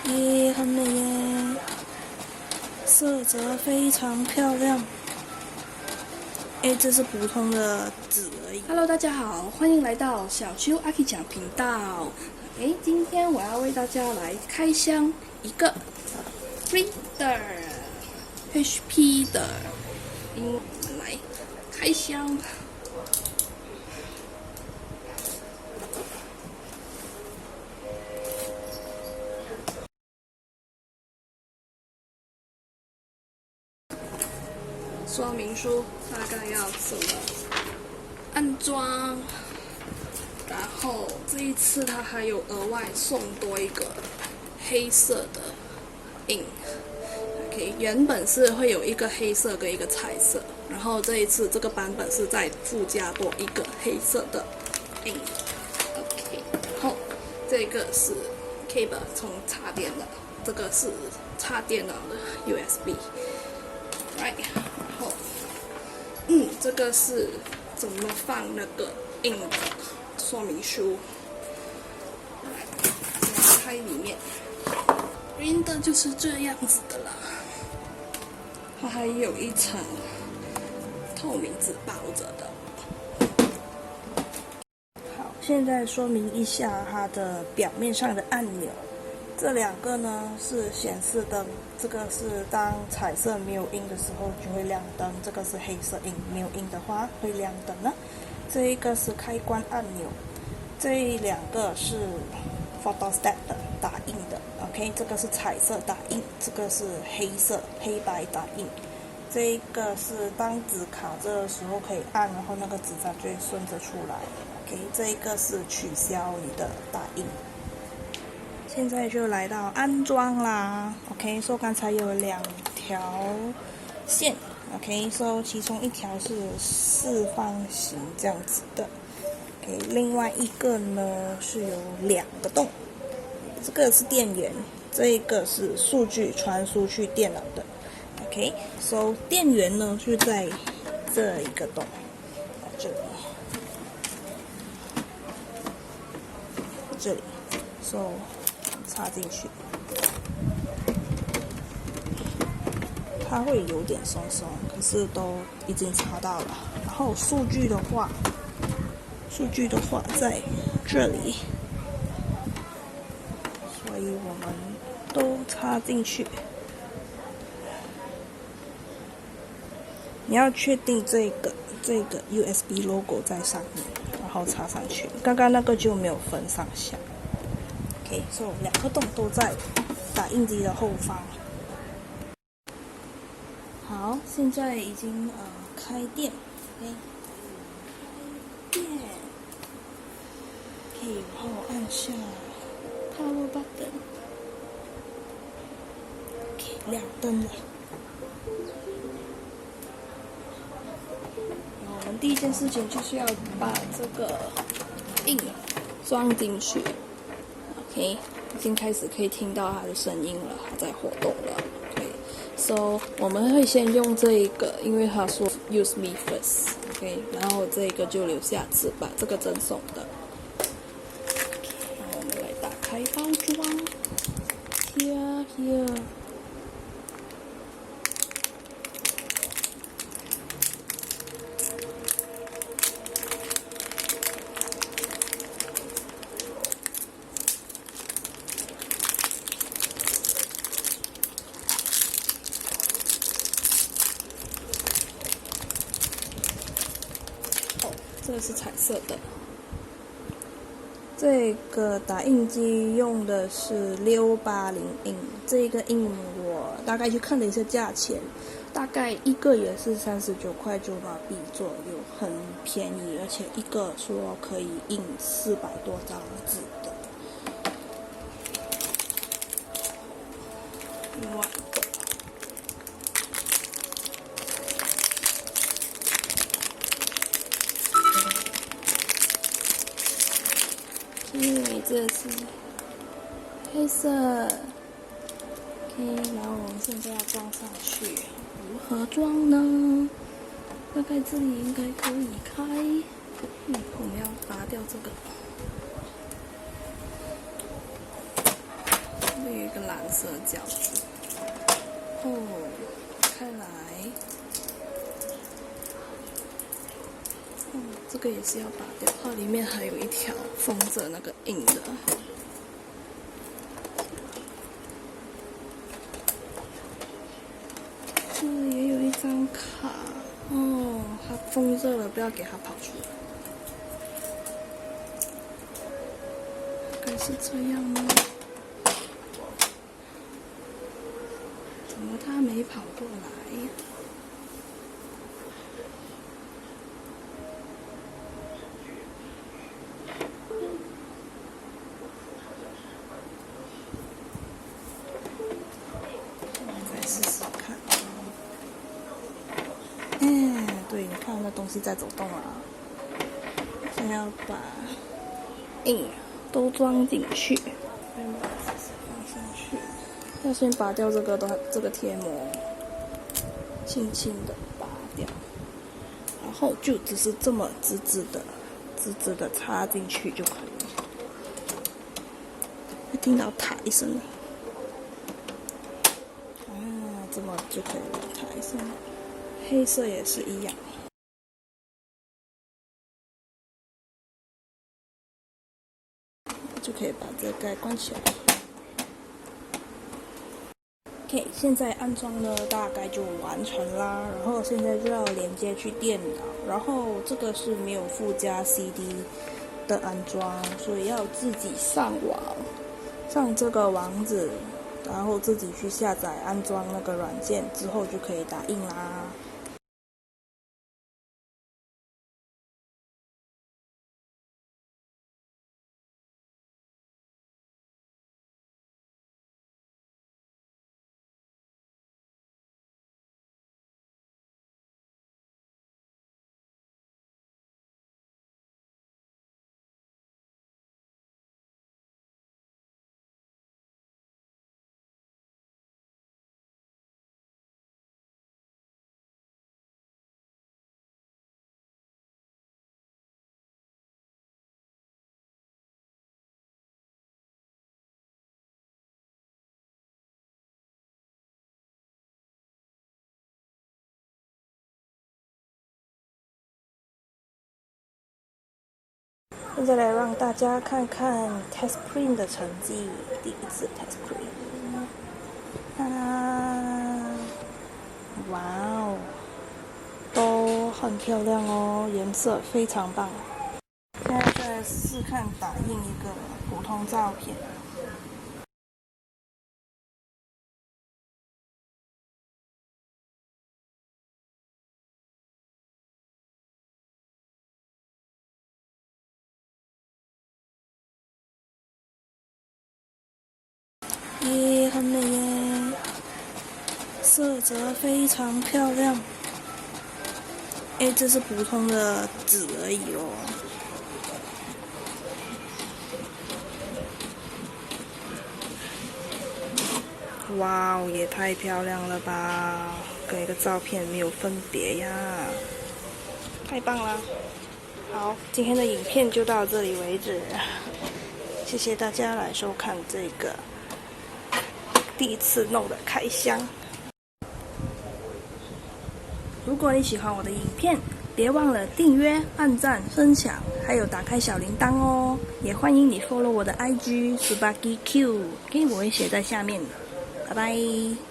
耶，很美耶，色泽非常漂亮。这是普通的纸而已。Hello， 大家好，欢迎来到小修阿 K 讲频道。今天我要为大家来开箱一个 Printer HP 的，来开箱。说明书大概要怎么安装，然后这一次它还有额外送多一个黑色的印。原本是会有一个黑色跟一个彩色，然后这一次这个版本是再附加多一个黑色的印。然后这个是 cable 充插电的，这个是插电脑的 USB。Right。这个是怎么放那个印的说明书。打开里面，Printer就是这样子的啦。它还有一层透明纸包着的。好，现在说明一下它的表面上的按钮。这两个呢是显示灯，这个是当彩色没有印的时候就会亮灯，这个是黑色印，没有印的话会亮灯呢。这一个是开关按钮，这两个是 photostat 的打印的 ，OK， 这个是彩色打印，这个是黑白打印。这个是当纸卡着的时候可以按，然后那个纸张就会顺着出来 ，OK， 这一个是取消你的打印。现在就来到安装啦 ，OK， 所以刚才有两条线 ，OK， 所以其中一条是四方形这样子的 ，OK， 另外一个呢是有两个洞，这个是电源，这个是数据传输去电脑的 ，OK， 所以电源呢就在这一个洞，这里，so插进去，它会有点松松，可是都已经插到了。然后数据的话在这里，所以我们都插进去。你要确定这个 USB logo 在上面，然后插上去。刚刚那个就没有分上下。OK， 所以两个洞都在打印机的后方。好，现在已经开电 ，OK， 开电 ，OK， 然后按下 Power button，OK， 亮灯了。然后我们第一件事情就是要把这个印装进去。OK， 已经开始可以听到它的声音了，它在活动了。OK，so 我们会先用这一个，因为他说 use me first。OK， 然后这个就留下纸板，这个赠送的。然后我们来打开包装 ，here。这个是彩色的，这个打印机用的是680印，这个印我大概去看了一下价钱，大概一个也是39块9马币左右，很便宜，而且一个说可以印400多张纸的。另外一个。因为这是黑色 ，OK， 然后我们现在要装上去，如何装呢？大概这里应该可以开，我们要拔掉这个，对，一个蓝色的胶质。哦，开来。这个也是要拔掉，它里面还有一条封着那个印的。这也有一张卡，哦，它封着了，不要给它跑出来。该是这样吗？怎么它没跑过来？再试试看。对，你看那东西在走动啊。现在要把印都装进去，放上去。要先拔掉这个贴膜，轻轻的拔掉，然后就只是这么直直的插进去就可以了。会听到塔一声。这么就可以了，塔一声。黑色也是一样。就可以把这个盖关起来。OK， 现在安装呢大概就完成啦，然后现在就要连接去电脑，然后这个是没有附加 CD 的安装，所以要自己上网，上这个网址，然后自己去下载安装那个软件，之后就可以打印啦。现在来让大家看看 test print 的成绩，第一次 test print。哇哦，都很漂亮哦，颜色非常棒。现在再试看打印一个普通照片。耶，很美耶，色泽非常漂亮。这是普通的纸而已哦。哇哦，也太漂亮了吧！跟一个照片没有分别呀，太棒了！好，今天的影片就到这里为止，谢谢大家来收看这个第一次弄的开箱。如果你喜欢我的影片，别忘了订阅、按赞、分享，还有打开小铃铛哦。也欢迎你 follow 我的 IG Subaki Q， 我会写在下面。拜拜。